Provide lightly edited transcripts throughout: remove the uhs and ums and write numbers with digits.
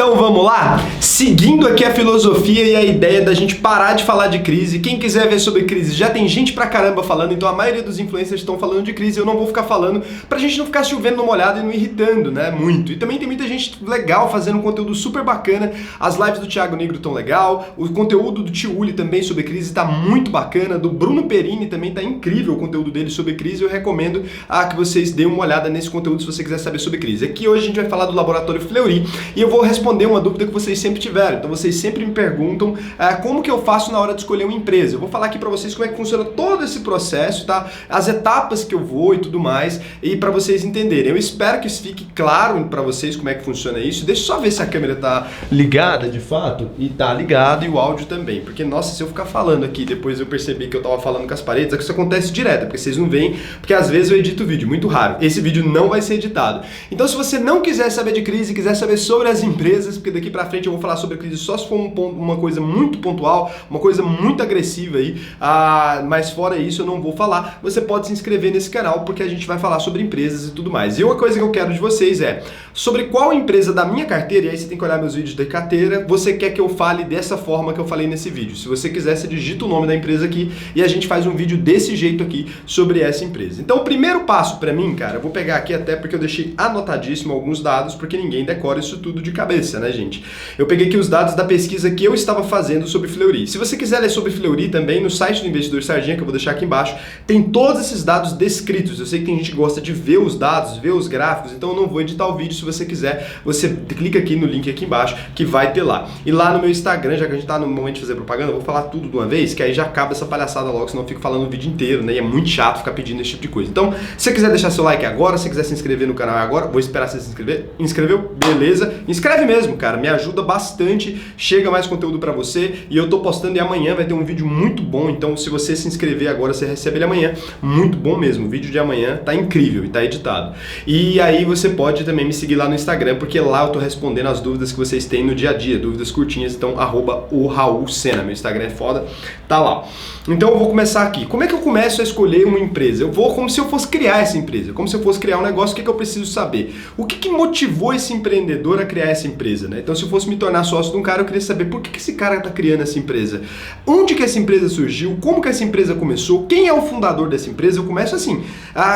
Então vamos lá? Seguindo aqui a filosofia e a ideia da gente parar de falar de crise. Quem quiser ver sobre crise, já tem gente pra caramba falando, então a maioria dos influencers estão falando de crise, eu não vou ficar falando pra gente não ficar chovendo numa olhada e não irritando, né, muito. E também tem muita gente legal fazendo um conteúdo super bacana, as lives do Thiago Negro tão legal, o conteúdo do Tio Uli também sobre crise tá muito bacana, do Bruno Perini também tá incrível o conteúdo dele sobre crise, eu recomendo que vocês deem uma olhada nesse conteúdo se você quiser saber sobre crise. Aqui hoje a gente vai falar do Laboratório Fleury e eu vou responder uma dúvida que vocês sempre tiveram. Então vocês sempre me perguntam como que eu faço na hora de escolher uma empresa. Eu vou falar aqui para vocês como é que funciona todo esse processo, tá? As etapas que eu vou e tudo mais, e para vocês entenderem. Eu espero que isso fique claro para vocês como é que funciona isso. Deixa eu só ver se a câmera tá ligada de fato. E tá ligado, e o áudio também. Porque, nossa, se eu ficar falando aqui, depois eu percebi que eu tava falando com as paredes, é que isso acontece direto, porque vocês não veem, porque às vezes eu edito o vídeo, muito raro. Esse vídeo não vai ser editado. Então se você não quiser saber de crise, quiser saber sobre as empresas, porque daqui pra frente eu vou falar sobre a crise só se for uma coisa muito pontual, uma coisa muito agressiva aí, mas fora isso eu não vou falar. Você pode se inscrever nesse canal, porque a gente vai falar sobre empresas e tudo mais. E uma coisa que eu quero de vocês é, sobre qual empresa da minha carteira, e aí você tem que olhar meus vídeos da carteira, você quer que eu fale dessa forma que eu falei nesse vídeo. Se você quiser, você digita o nome da empresa aqui e a gente faz um vídeo desse jeito aqui sobre essa empresa. Então o primeiro passo pra mim, cara, eu vou pegar aqui até porque eu deixei anotadíssimo alguns dados, porque ninguém decora isso tudo de cabeça, né, gente? Eu peguei aqui os dados da pesquisa que eu estava fazendo sobre Fleury. Se você quiser ler sobre Fleury também, no site do Investidor Sardinha, que eu vou deixar aqui embaixo, tem todos esses dados descritos. Eu sei que tem gente que gosta de ver os dados, ver os gráficos, então eu não vou editar o vídeo. Se você quiser, você clica aqui no link aqui embaixo, que vai ter lá. E lá no meu Instagram, já que a gente tá no momento de fazer propaganda, eu vou falar tudo de uma vez, que aí já acaba essa palhaçada logo, senão eu fico falando o vídeo inteiro, né? E é muito chato ficar pedindo esse tipo de coisa. Então, se você quiser deixar seu like agora, se você quiser se inscrever no canal agora, vou esperar você se inscrever. Inscreveu? Beleza. Inscreve mesmo, cara. Me ajuda bastante. Chega mais conteúdo pra você. E eu tô postando e amanhã vai ter um vídeo muito bom. Então, se você se inscrever agora, você recebe ele amanhã. Muito bom mesmo. O vídeo de amanhã tá incrível e tá editado. E aí você pode também me seguir lá no Instagram, porque lá eu tô respondendo as dúvidas que vocês têm no dia a dia. Dúvidas curtinhas. Então, @o_Raul_Sena. Meu Instagram é foda. Tá lá. Então eu vou começar aqui. Como é que eu começo a escolher uma empresa? Eu vou como se eu fosse criar essa empresa, como se eu fosse criar um negócio. O que eu preciso saber? O que motivou esse empreendedor a criar essa empresa, né? Então se eu fosse me tornar sócio de um cara, eu queria saber por que esse cara está criando essa empresa? Onde que essa empresa surgiu? Como que essa empresa começou? Quem é o fundador dessa empresa? Eu começo assim.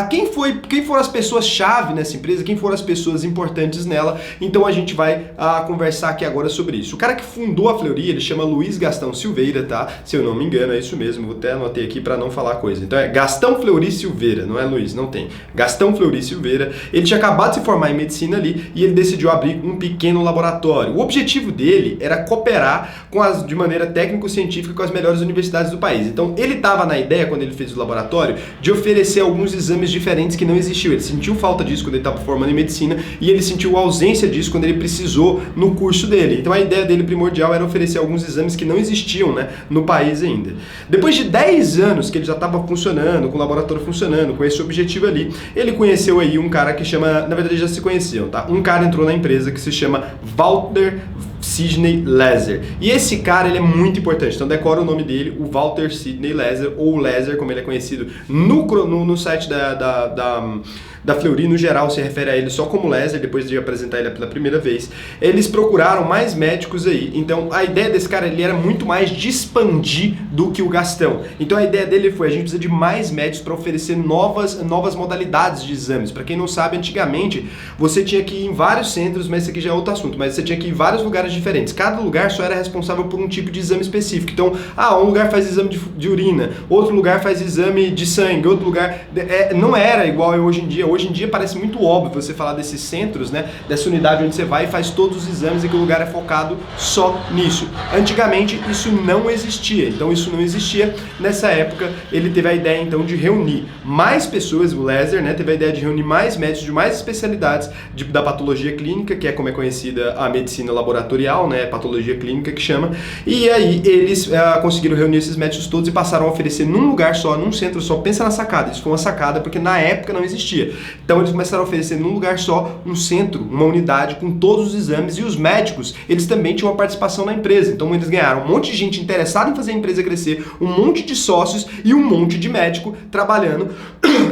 Quem foram as pessoas-chave nessa empresa? Quem foram as pessoas importantes nela? Então a gente vai conversar aqui agora sobre isso. O cara que fundou a Fleury, ele chama Luiz Gastão Silveira, tá? Se eu não me engano, é isso mesmo. Vou até anotei aqui para não falar coisa. Então é Gastão Fleury Silveira, não é Luiz, não tem. Gastão Fleury Silveira. Ele tinha acabado de se formar em medicina ali e ele decidiu abrir um pequeno laboratório. O objetivo dele era cooperar de maneira técnico-científica com as melhores universidades do país. Então ele estava na ideia, quando ele fez o laboratório, de oferecer alguns exames diferentes que não existiam. Ele sentiu falta disso quando ele estava formando em medicina e ele sentiu ausência disso quando ele precisou no curso dele. Então a ideia dele primordial era oferecer alguns exames que não existiam, né, no país ainda. Depois de 10 anos que ele já estava funcionando, com o laboratório funcionando, com esse objetivo ali, ele conheceu aí um cara que chama, na verdade já se conheciam, tá? Um cara entrou na empresa que se chama Walter Sidney Laser. E esse cara, ele é muito importante, então decora o nome dele, o Walter Sidney Laser, ou Laser, como ele é conhecido no site da Fleury, no geral, se refere a ele só como Laser, depois de apresentar ele pela primeira vez. Eles procuraram mais médicos aí, então a ideia desse cara, ele era muito mais de expandir do que o Gastão. Então a ideia dele foi, a gente precisa de mais médicos para oferecer novas modalidades de exames. Para quem não sabe, antigamente, você tinha que ir em vários centros, mas isso aqui já é outro assunto, mas você tinha que ir em vários lugares diferentes. Cada lugar só era responsável por um tipo de exame específico. Então, um lugar faz exame de urina, outro lugar faz exame de sangue, outro lugar... não era igual hoje em dia. Hoje em dia parece muito óbvio você falar desses centros, né? Dessa unidade onde você vai e faz todos os exames e que o lugar é focado só nisso. Antigamente isso não existia, então isso não existia. Nessa época ele teve a ideia então de reunir mais pessoas, o Laser, né? Teve a ideia de reunir mais médicos de mais especialidades da patologia clínica, que é como é conhecida a medicina laboratorial, né? Patologia clínica que chama. E aí eles conseguiram reunir esses médicos todos e passaram a oferecer num lugar só, num centro só. Pensa na sacada, isso foi uma sacada porque na época não existia. Então eles começaram a oferecer num lugar só, um centro, uma unidade com todos os exames, e os médicos, eles também tinham uma participação na empresa. Então eles ganharam um monte de gente interessada em fazer a empresa crescer, um monte de sócios e um monte de médico trabalhando,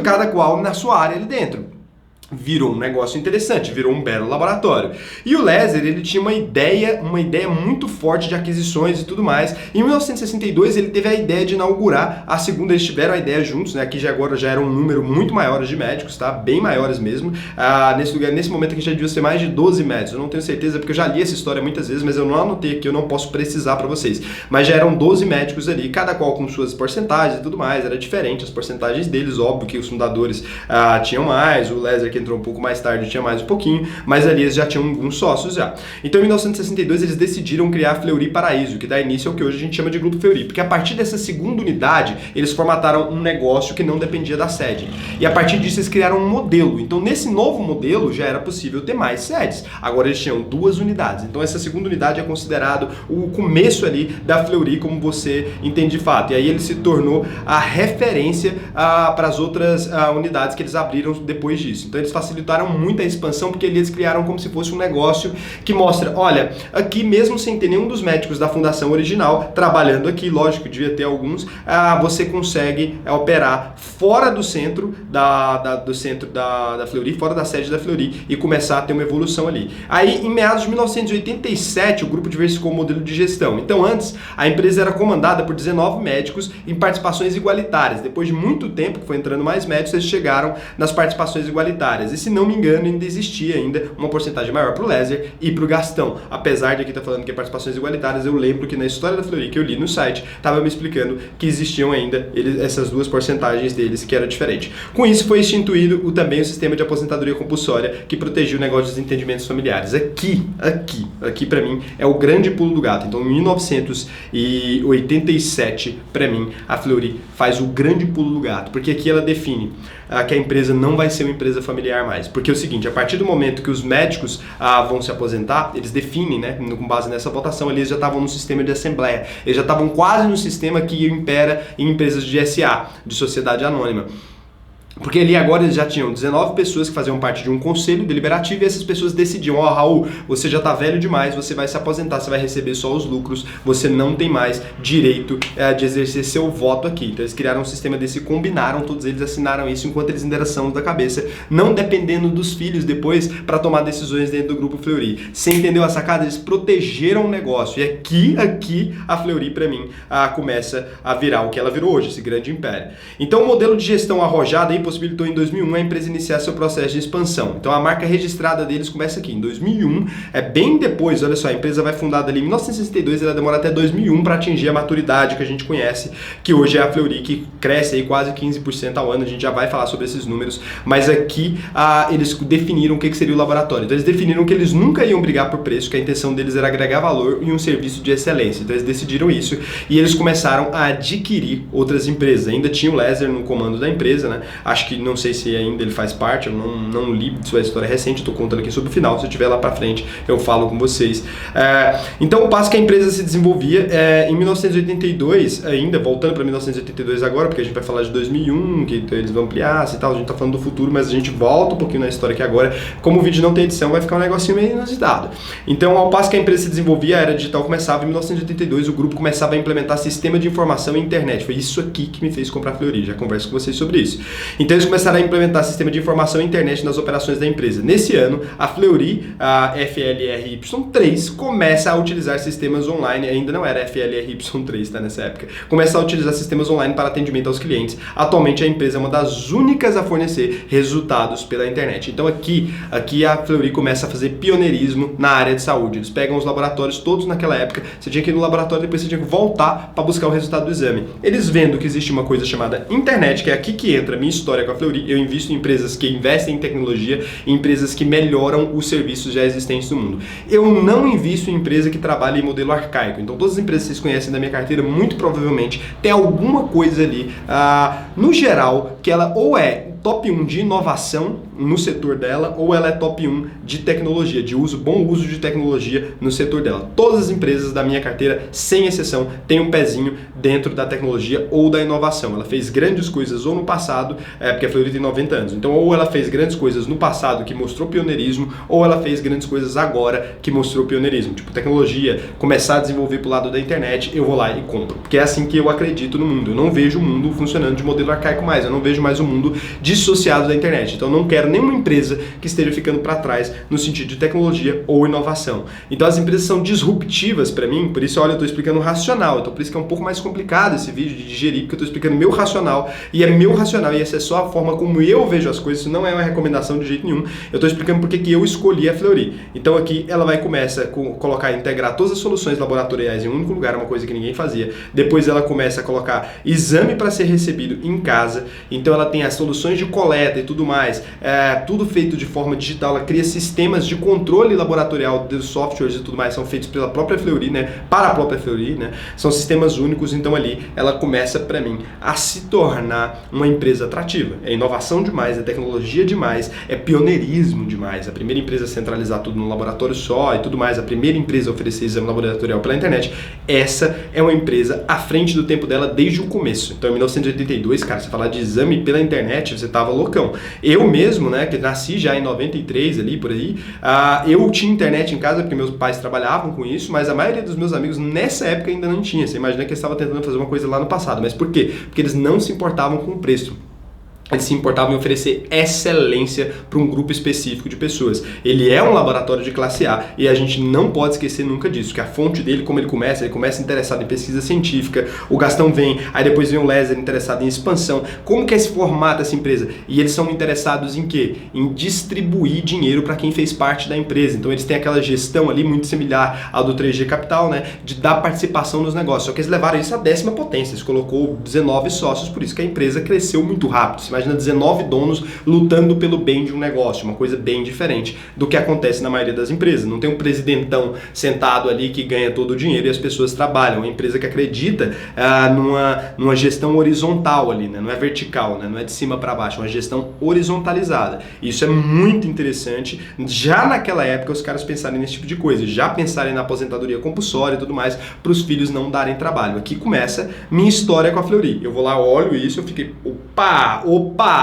cada qual na sua área ali dentro. virou um negócio interessante, virou um belo laboratório. E o Laser, ele tinha uma ideia muito forte de aquisições e tudo mais. Em 1962, ele teve a ideia de inaugurar a segunda, eles tiveram a ideia juntos, né? Aqui já agora já era um número muito maior de médicos, tá? Bem maiores mesmo. Nesse momento aqui já devia ser mais de 12 médicos. Eu não tenho certeza porque eu já li essa história muitas vezes, mas eu não anotei aqui, eu não posso precisar para vocês. Mas já eram 12 médicos ali, cada qual com suas porcentagens e tudo mais, era diferente as porcentagens deles, óbvio que os fundadores tinham mais, o Laser que entrou um pouco mais tarde tinha mais um pouquinho, mas ali eles já tinham alguns sócios já. Então em 1962 eles decidiram criar a Fleury Paraíso, que dá início ao que hoje a gente chama de Grupo Fleury, porque a partir dessa segunda unidade eles formataram um negócio que não dependia da sede. E a partir disso eles criaram um modelo. Então nesse novo modelo já era possível ter mais sedes. Agora eles tinham 2 unidades. Então essa segunda unidade é considerado o começo ali da Fleury, como você entende de fato. E aí ele se tornou a referência para as outras unidades que eles abriram depois disso. Então eles facilitaram muito a expansão porque eles criaram como se fosse um negócio que mostra, olha, aqui mesmo sem ter nenhum dos médicos da fundação original trabalhando aqui, lógico, devia ter alguns, você consegue operar fora do centro da Fleury, fora da sede da Fleury e começar a ter uma evolução ali. Aí em meados de 1987 o grupo diversificou o modelo de gestão. Então antes a empresa era comandada por 19 médicos em participações igualitárias. Depois de muito tempo que foi entrando mais médicos, eles chegaram nas participações igualitárias. E se não me engano, ainda existia uma porcentagem maior para o Laser e para o Gastão. Apesar de aqui estar falando que é participações igualitárias, eu lembro que na história da Fleury que eu li no site, estava me explicando que existiam ainda essas duas porcentagens deles, que era diferente. Com isso foi instituído também o sistema de aposentadoria compulsória, que protegia o negócio dos entendimentos familiares. Aqui para mim é o grande pulo do gato. Então em 1987, para mim, a Fleury faz o grande pulo do gato, porque aqui ela define que a empresa não vai ser uma empresa familiar mais. Porque é o seguinte, a partir do momento que os médicos vão se aposentar, eles definem, né, com base nessa votação, eles já estavam no sistema de assembleia, eles já estavam quase no sistema que impera em empresas de SA, de sociedade anônima. Porque ali agora eles já tinham 19 pessoas que faziam parte de um conselho deliberativo e essas pessoas decidiam, Raul, você já está velho demais, você vai se aposentar, você vai receber só os lucros, você não tem mais direito de exercer seu voto aqui. Então eles criaram um sistema desse, combinaram, todos eles assinaram isso enquanto eles ainda eram sãos da cabeça, não dependendo dos filhos depois para tomar decisões dentro do Grupo Fleury. Você entendeu a sacada? Eles protegeram o negócio. E aqui a Fleury, para mim, começa a virar o que ela virou hoje, esse grande império. Então o modelo de gestão arrojado aí possibilitou em 2001 a empresa iniciar seu processo de expansão. Então a marca registrada deles começa aqui em 2001, bem depois, olha só, a empresa vai fundada ali em 1962, ela demora até 2001 para atingir a maturidade que a gente conhece, que hoje é a Fleury, que cresce aí quase 15% ao ano, a gente já vai falar sobre esses números, mas aqui eles definiram o que seria o laboratório. Então eles definiram que eles nunca iam brigar por preço, que a intenção deles era agregar valor em um serviço de excelência. Então eles decidiram isso e eles começaram a adquirir outras empresas. Ainda tinha o Laser no comando da empresa, né? Acho que não sei se ainda ele faz parte, eu não li sua história recente, estou contando aqui sobre o final, se eu tiver lá para frente eu falo com vocês. Então o passo que a empresa se desenvolvia, em 1982, ainda voltando para 1982 agora, porque a gente vai falar de 2001, que eles vão ampliar e tal, a gente está falando do futuro, mas a gente volta um pouquinho na história aqui agora, como o vídeo não tem edição, vai ficar um negocinho meio inusitado. Então ao passo que a empresa se desenvolvia, a era digital começava em 1982, o grupo começava a implementar sistema de informação e internet, foi isso aqui que me fez comprar a Fleury, já converso com vocês sobre isso. Então eles começaram a implementar sistema de informação e internet nas operações da empresa. Nesse ano, a Fleury, a FLRY3, começa a utilizar sistemas online, ainda não era FLRY3, tá, nessa época, começa a utilizar sistemas online para atendimento aos clientes. Atualmente a empresa é uma das únicas a fornecer resultados pela internet. Então aqui a Fleury começa a fazer pioneirismo na área de saúde. Eles pegam os laboratórios todos naquela época, você tinha que ir no laboratório, depois você tinha que voltar para buscar o resultado do exame. Eles vendo que existe uma coisa chamada internet, que é aqui que entra a minha história com a Fleury, eu invisto em empresas que investem em tecnologia, em empresas que melhoram os serviços já existentes no mundo. Eu não invisto em empresa que trabalha em modelo arcaico. Então todas as empresas que vocês conhecem da minha carteira, muito provavelmente tem alguma coisa ali, no geral, que ela ou é top 1 de inovação no setor dela, ou ela é top 1 de tecnologia, de bom uso de tecnologia no setor dela. Todas as empresas da minha carteira, sem exceção, têm um pezinho dentro da tecnologia ou da inovação. Ela fez grandes coisas ou no passado, porque a Fleury tem 90 anos, então ou ela fez grandes coisas no passado que mostrou pioneirismo, ou ela fez grandes coisas agora que mostrou pioneirismo. Tipo, tecnologia, começar a desenvolver pro lado da internet, eu vou lá e compro. Porque é assim que eu acredito no mundo. Eu não vejo o mundo funcionando de modelo arcaico mais, eu não vejo mais o mundo de dissociados da internet. Então eu não quero nenhuma empresa que esteja ficando para trás no sentido de tecnologia ou inovação. Então as empresas são disruptivas para mim, por isso, olha, eu estou explicando o racional, então por isso que é um pouco mais complicado esse vídeo de digerir, porque eu estou explicando meu racional, e é meu racional, e essa é só a forma como eu vejo as coisas, isso não é uma recomendação de jeito nenhum, eu estou explicando porque que eu escolhi a Fleury. Então aqui ela vai começar a colocar, integrar todas as soluções laboratoriais em um único lugar, uma coisa que ninguém fazia. Depois ela começa a colocar exame para ser recebido em casa, então ela tem as soluções de coleta e tudo mais, tudo feito de forma digital, ela cria sistemas de controle laboratorial dos softwares e tudo mais, são feitos pela própria Fleury, né, para a própria Fleury, né, são sistemas únicos, então ali ela começa para mim a se tornar uma empresa atrativa, é inovação demais, é tecnologia demais, é pioneirismo demais, a primeira empresa a centralizar tudo no laboratório só e tudo mais, a primeira empresa a oferecer exame laboratorial pela internet, essa é uma empresa à frente do tempo dela desde o começo. Então em 1982, cara, você falar de exame pela internet, você tava loucão. Eu mesmo, né, que nasci já em 93 ali, por aí, eu tinha internet em casa porque meus pais trabalhavam com isso, mas a maioria dos meus amigos nessa época ainda não tinha. Você imagina que eles estavam tentando fazer uma coisa lá no passado. Mas por quê? Porque eles não se importavam com o preço. Eles se importavam em oferecer excelência para um grupo específico de pessoas. Ele é um laboratório de classe A e a gente não pode esquecer nunca disso, que a fonte dele, como ele começa interessado em pesquisa científica, o Gastão vem, aí depois vem o Lézer interessado em expansão. Como que é esse formato dessa empresa? E eles são interessados em quê? Em distribuir dinheiro para quem fez parte da empresa. Então eles têm aquela gestão ali muito similar ao do 3G Capital, né? De dar participação nos negócios. Só que eles levaram isso à 10ª potência. Eles colocou 19 sócios, por isso que a empresa cresceu muito rápido. Imagina 19 donos lutando pelo bem de um negócio, uma coisa bem diferente do que acontece na maioria das empresas. Não tem um presidentão sentado ali que ganha todo o dinheiro e as pessoas trabalham. É uma empresa que acredita numa gestão horizontal ali, né? Não é vertical, né? Não é de cima para baixo, é uma gestão horizontalizada. Isso é muito interessante. Já naquela época os caras pensarem nesse tipo de coisa, já pensarem na aposentadoria compulsória e tudo mais, para os filhos não darem trabalho. Aqui começa minha história com a Fleury. Eu vou lá, olho isso, eu fiquei, opa!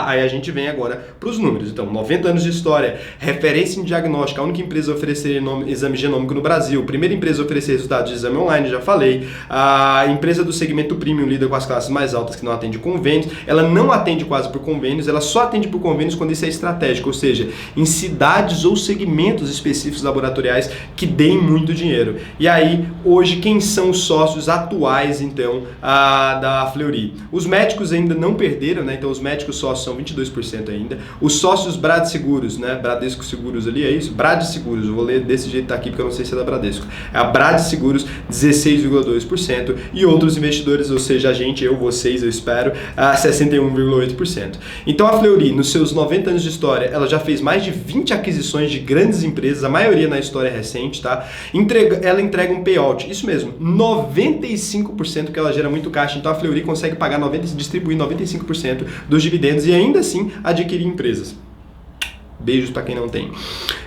Aí a gente vem agora para os números. Então, 90 anos de história, referência em diagnóstico, a única empresa a oferecer exame genômico no Brasil, primeira empresa a oferecer resultados de exame online, já falei, a empresa do segmento premium lida com as classes mais altas que não atende convênios, ela não atende quase por convênios, ela só atende por convênios quando isso é estratégico, ou seja, em cidades ou segmentos específicos laboratoriais que deem muito dinheiro. E aí, hoje, quem são os sócios atuais, então, da Fleury? Os médicos ainda não perderam, né? Então os médicos sócios são 22% ainda. Os sócios Brad Seguros, né? Bradesco Seguros ali, é isso? Brad Seguros, eu vou ler desse jeito aqui porque eu não sei se é da Bradesco. É a Brad Seguros, 16,2%. E outros investidores, ou seja, a gente, eu, vocês, eu espero, 61,8%. Então a Fleury, nos seus 90 anos de história, ela já fez mais de 20 aquisições de grandes empresas, a maioria na história recente, tá? Ela entrega um payout, isso mesmo, 95%, que ela gera muito caixa. Então a Fleury consegue pagar distribuir 95% dos dividendos e ainda assim adquirir empresas. Beijos para quem não tem.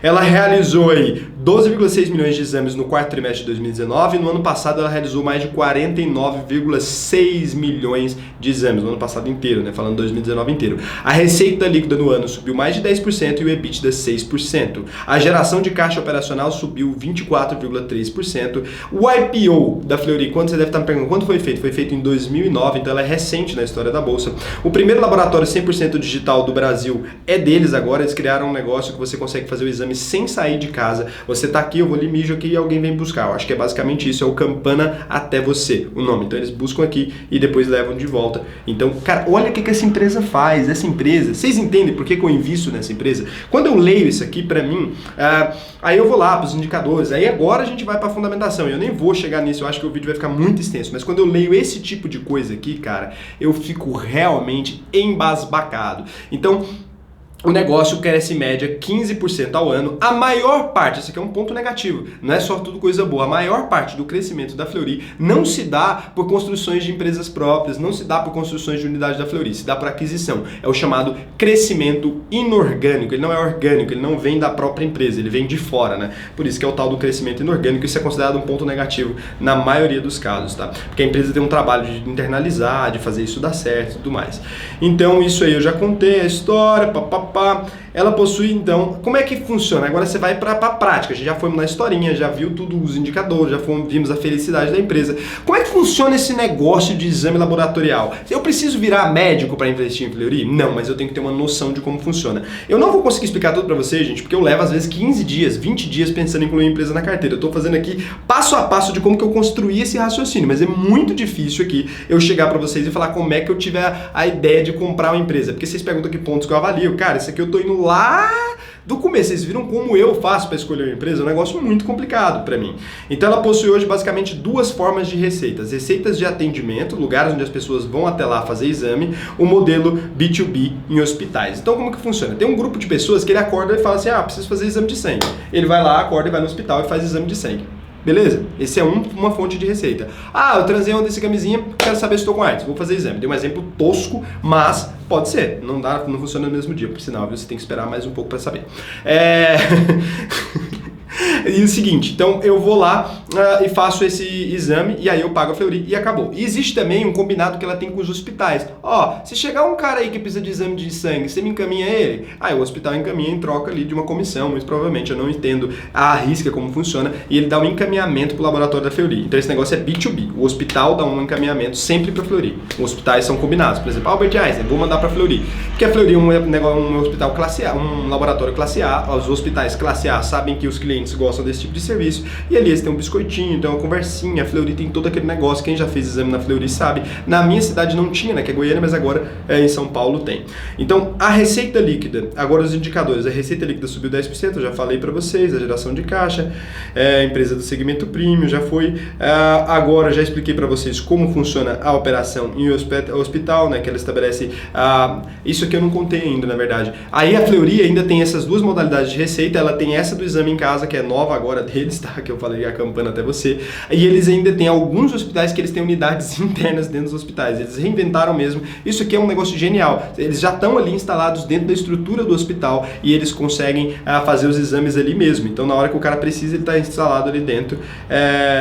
Ela realizou aí 12,6 milhões de exames no quarto trimestre de 2019 e no ano passado ela realizou mais de 49,6 milhões de exames, no ano passado inteiro, né? Falando 2019 inteiro. A receita líquida no ano subiu mais de 10% e o EBITDA 6%. A geração de caixa operacional subiu 24,3%. O IPO da Fleury, quando você deve estar me perguntando, quando foi feito? Foi feito em 2009, então ela é recente na história da Bolsa. O primeiro laboratório 100% digital do Brasil é deles agora, eles criaram um negócio que você consegue fazer o exame sem sair de casa. Você tá aqui, eu vou ali, mijo aqui e alguém vem buscar. Eu acho que é basicamente isso, é o Campana até você, o nome. Então eles buscam aqui e depois levam de volta. Então, cara, olha o que essa empresa faz. Essa empresa, vocês entendem por que eu invisto nessa empresa? Quando eu leio isso aqui pra mim, aí eu vou lá pros indicadores, aí agora a gente vai pra fundamentação. Eu nem vou chegar nisso, eu acho que o vídeo vai ficar muito extenso, mas quando eu leio esse tipo de coisa aqui, cara, eu fico realmente embasbacado. Então, o negócio cresce em média 15% ao ano. A maior parte, esse aqui é um ponto negativo, não é só tudo coisa boa, a maior parte do crescimento da Fleury não se dá por construções de empresas próprias, não se dá por construções de unidade da Fleury, se dá por aquisição. É o chamado crescimento inorgânico, ele não é orgânico, ele não vem da própria empresa, ele vem de fora, né? Por isso que é o tal do crescimento inorgânico, isso é considerado um ponto negativo na maioria dos casos, tá? Porque a empresa tem um trabalho de internalizar, de fazer isso dar certo e tudo mais. Então isso aí eu já contei a história, papapá. ela possui, então, como é que funciona? Agora você vai para a prática, a gente já foi na historinha, já viu tudo, os indicadores, vimos a felicidade da empresa. Como é que funciona esse negócio de exame laboratorial? Eu preciso virar médico para investir em Fleury? Não, mas eu tenho que ter uma noção de como funciona. Eu não vou conseguir explicar tudo para vocês, gente, porque eu levo às vezes 15 dias, 20 dias pensando em incluir a empresa na carteira. Eu tô fazendo aqui passo a passo de como que eu construí esse raciocínio, mas é muito difícil aqui eu chegar para vocês e falar como é que eu tive a ideia de comprar uma empresa, porque vocês perguntam que pontos que eu avalio. Cara, isso aqui eu tô indo lá do começo. Vocês viram como eu faço para escolher uma empresa? É um negócio muito complicado para mim. Então ela possui hoje basicamente duas formas de receitas. Receitas de atendimento, lugares onde as pessoas vão até lá fazer exame, o modelo B2B em hospitais. Então como que funciona? Tem um grupo de pessoas que ele acorda e fala assim, preciso fazer exame de sangue. Ele vai lá, acorda e vai no hospital e faz exame de sangue. Beleza? Esse é uma fonte de receita. Eu transei uma desse camisinha, quero saber se estou com AIDS, vou fazer exame. Dei um exemplo tosco, mas pode ser. Não funciona no mesmo dia, por sinal, viu? Você tem que esperar mais um pouco para saber. E o seguinte, então eu vou lá e faço esse exame e aí eu pago a Fleury e acabou. E existe também um combinado que ela tem com os hospitais. Se chegar um cara aí que precisa de exame de sangue, você me encaminha ele? O hospital encaminha em troca ali de uma comissão, muito provavelmente, eu não entendo a risca como funciona, e ele dá um encaminhamento para o laboratório da Fleury. Então esse negócio é B2B, o hospital dá um encaminhamento sempre para Fleury. Os hospitais são combinados, por exemplo, Albert Einstein, vou mandar para Fleury, porque a Fleury é um hospital classe A, um laboratório classe A, os hospitais classe A sabem que os clientes gostam desse tipo de serviço, e ali eles têm um biscoitinho, tem uma conversinha, a Fleury tem todo aquele negócio, quem já fez exame na Fleury sabe. Na minha cidade não tinha, né, que é Goiânia, mas agora em São Paulo tem. Então, a receita líquida, agora os indicadores, a receita líquida subiu 10%, eu já falei para vocês, a geração de caixa, a empresa do segmento premium, já foi, agora já expliquei para vocês como funciona a operação em hospital, né, que ela estabelece, isso aqui eu não contei ainda, na verdade. Aí a Fleury ainda tem essas duas modalidades de receita, ela tem essa do exame em casa, que é nova agora deles, tá? Que eu falei a campana até você. E eles ainda têm alguns hospitais que eles têm unidades internas dentro dos hospitais. Eles reinventaram mesmo. Isso aqui é um negócio genial. Eles já estão ali instalados dentro da estrutura do hospital e eles conseguem fazer os exames ali mesmo. Então, na hora que o cara precisa, ele está instalado ali dentro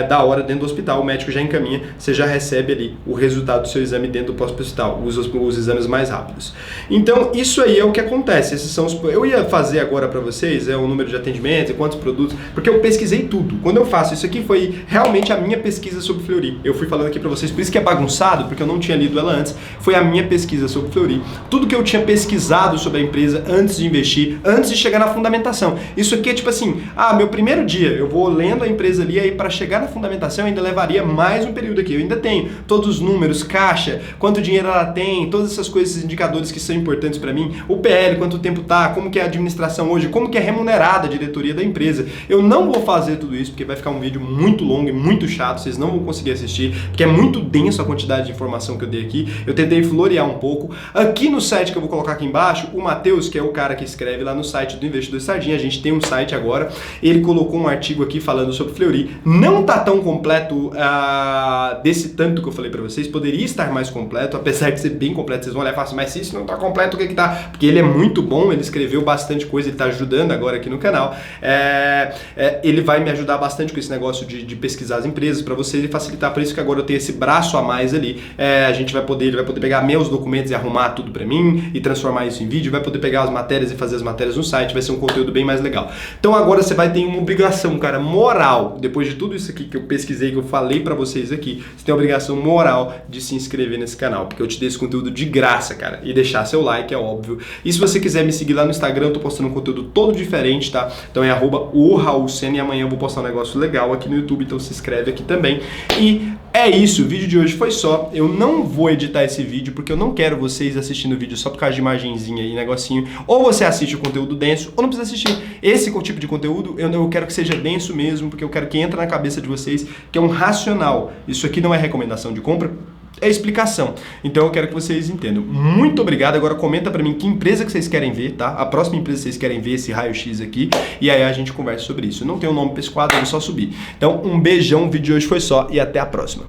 da hora, dentro do hospital. O médico já encaminha, você já recebe ali o resultado do seu exame dentro do próprio hospital. Os exames mais rápidos. Então, isso aí é o que acontece. Esses são eu ia fazer agora para vocês o número de atendimentos e quantos produtos, porque eu pesquisei tudo. Quando eu faço isso aqui, foi realmente a minha pesquisa sobre Fleury. Eu fui falando aqui pra vocês, por isso que é bagunçado, porque eu não tinha lido ela antes. Foi a minha pesquisa sobre Fleury. Tudo que eu tinha pesquisado sobre a empresa antes de investir, antes de chegar na fundamentação. Isso aqui é tipo assim, meu primeiro dia, eu vou lendo a empresa ali, aí pra chegar na fundamentação ainda levaria mais um período aqui. Eu ainda tenho todos os números, caixa, quanto dinheiro ela tem, todas essas coisas, esses indicadores que são importantes pra mim, o PL, quanto tempo tá, como que é a administração hoje, como que é remunerada a diretoria da empresa. Eu não vou fazer tudo isso, porque vai ficar um vídeo muito longo e muito chato, vocês não vão conseguir assistir, porque é muito denso a quantidade de informação que eu dei aqui. Eu tentei florear um pouco. Aqui no site que eu vou colocar aqui embaixo, o Matheus, que é o cara que escreve lá no site do Investidor Sardinha, a gente tem um site agora, ele colocou um artigo aqui falando sobre Fleury. Não tá tão completo desse tanto que eu falei pra vocês, poderia estar mais completo, apesar de ser bem completo, vocês vão olhar e falar assim, mas se isso não tá completo, o que que tá? Porque ele é muito bom, ele escreveu bastante coisa, ele tá ajudando agora aqui no canal. Ele vai me ajudar bastante com esse negócio de pesquisar as empresas para vocês e facilitar, por isso que agora eu tenho esse braço a mais ali. Ele vai poder pegar meus documentos e arrumar tudo para mim e transformar isso em vídeo, vai poder pegar as matérias e fazer as matérias no site, vai ser um conteúdo bem mais legal. Então agora você vai ter uma obrigação, cara, moral, depois de tudo isso aqui que eu pesquisei, que eu falei para vocês aqui, você tem a obrigação moral de se inscrever nesse canal, porque eu te dei esse conteúdo de graça, cara, e deixar seu like, é óbvio. E se você quiser me seguir lá no Instagram, eu tô postando um conteúdo todo diferente, tá? Então é @o_raulsen, e amanhã eu vou postar um negócio legal aqui no YouTube, então se inscreve aqui também. E é isso, o vídeo de hoje foi só. Eu não vou editar esse vídeo porque eu não quero vocês assistindo o vídeo só por causa de imagenzinha e negocinho. Ou você assiste o conteúdo denso, ou não precisa assistir. Esse tipo de conteúdo eu quero que seja denso mesmo, porque eu quero que entre na cabeça de vocês que é um racional. Isso aqui não é recomendação de compra, é explicação. Então eu quero que vocês entendam. Muito obrigado. Agora comenta pra mim que empresa que vocês querem ver, tá? A próxima empresa que vocês querem ver, esse raio-x aqui. E aí a gente conversa sobre isso. Não tem um nome pra esse quadro, eu vou só subir. Então um beijão, o vídeo de hoje foi só e até a próxima.